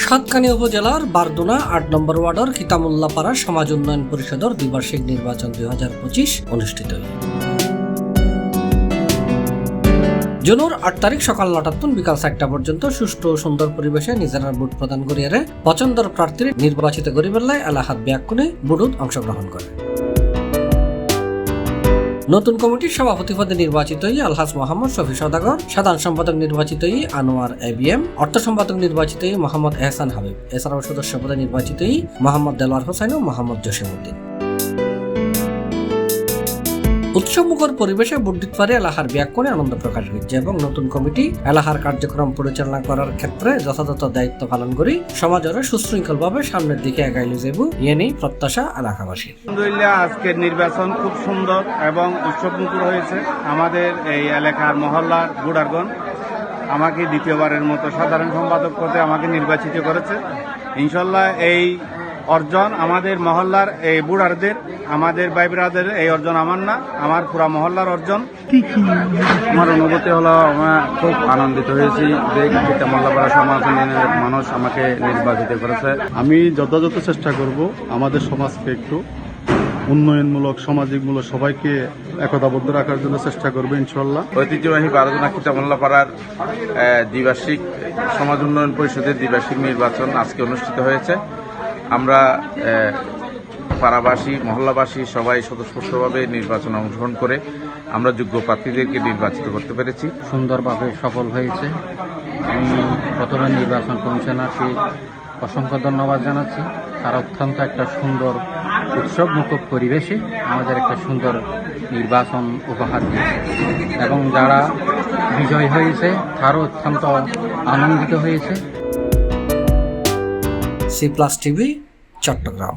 সাতকানিয়া উপজেলার বারদুনা ৮ নম্বর ওয়ার্ডের কিতামুল্লাপাড়া সমাজ উন্নয়ন পরিষদের দ্বিবার্ষিক নির্বাচন ২০২৫ অনুষ্ঠিত। জুনের ৮ তারিখ সকাল ৯টা বিকাল ৪টা পর্যন্ত সুষ্ঠু ও সুন্দর পরিবেশে নিজেরা ভোট প্রদান করিয়ে পছন্দের প্রার্থীর নির্বাচিত গরিবেল্লায় এলাহাত ব্যাকুনে ভোটত অংশগ্রহণ করে। নতুন কমিটির সভাপতি পদে নির্বাচিত আলহাজ মোহাম্মদ শফি সওদাগর, সাধারণ সম্পাদক নির্বাচিত আনোয়ার এবিএম, অর্থ সম্পাদক নির্বাচিত মোহাম্মদ এহসান হাবিব, এছাড়াও সদস্য পদে নির্বাচিত মোহাম্মদ দেলোয়ার হোসেন ও মোহাম্মদ জসিমউদ্দিন। উৎসবমুখর পরিবেশে ভোট দিতে পারে এলাহার ব্যাকুনে আনন্দ প্রকাশ করেছে এবং নতুন কমিটি এলাহার কার্যক্রম পরিচালনা করার ক্ষেত্রে যথাযথ দায়িত্ব পালন করে সমাজের সুশৃঙ্খলভাবে সামনের দিকে এগাইলে যাব ইয়ে নেই প্রত্যাশা এলাকাবাসীর। আলহামদুলিল্লাহ, আজকের নির্বাচন খুব সুন্দর এবং উৎসবমুখর হয়েছে। আমাদের এই এলাকার মহল্লার বুড়ারগণ আমাকে দ্বিতীয়বারের মতো সাধারণ সম্পাদক পদে আমাকে নির্বাচিত করেছে। ইনশাল্লাহ এই অর্জন আমাদের মহল্লার এই বুড়ারদের, আমাদের ভাই ব্রাদারের এই অর্জন আমার না, আমার পুরা মহল্লার অর্জন। আমার অনুভূতি হলো, আমরা খুব আনন্দিত হয়েছি যে কিতামুল্লাপাড়া সমাজ উন্নয়নের মানুষ আমাকে নির্বাচিত করেছে। আমি যথাযথ চেষ্টা করব আমাদের সমাজকে একটু উন্নয়নমূলক, সামাজিকমূলক সবাইকে একতাবদ্ধ রাখার জন্য চেষ্টা করবো ইনশাল্লাহ। ঐতিহ্যবাহী বারদুনা কিতামুল্লাপাড়ার দ্বিবার্ষিক সমাজ উন্নয়ন পরিষদের দ্বিবার্ষিক নির্বাচন আজকে অনুষ্ঠিত হয়েছে। আমরা পাড়াবাসী, মহল্লাবাসী সবাই স্বতঃস্ফূর্তভাবে নির্বাচনে অংশগ্রহণ করে আমরা যোগ্য প্রার্থীদেরকে নির্বাচিত করতে পেরেছি। সুন্দরভাবে সফল হয়েছে। আমি প্রথমে নির্বাচন কমিশনারকে অসংখ্য ধন্যবাদ জানাচ্ছি। তারা অত্যন্ত একটা সুন্দর উৎসবমুখর পরিবেশে আমাদের একটা সুন্দর নির্বাচন উপহার দিয়েছে এবং যারা বিজয় হয়েছে তারও অত্যন্ত আনন্দিত হয়েছে। C plus TV, Chittagong.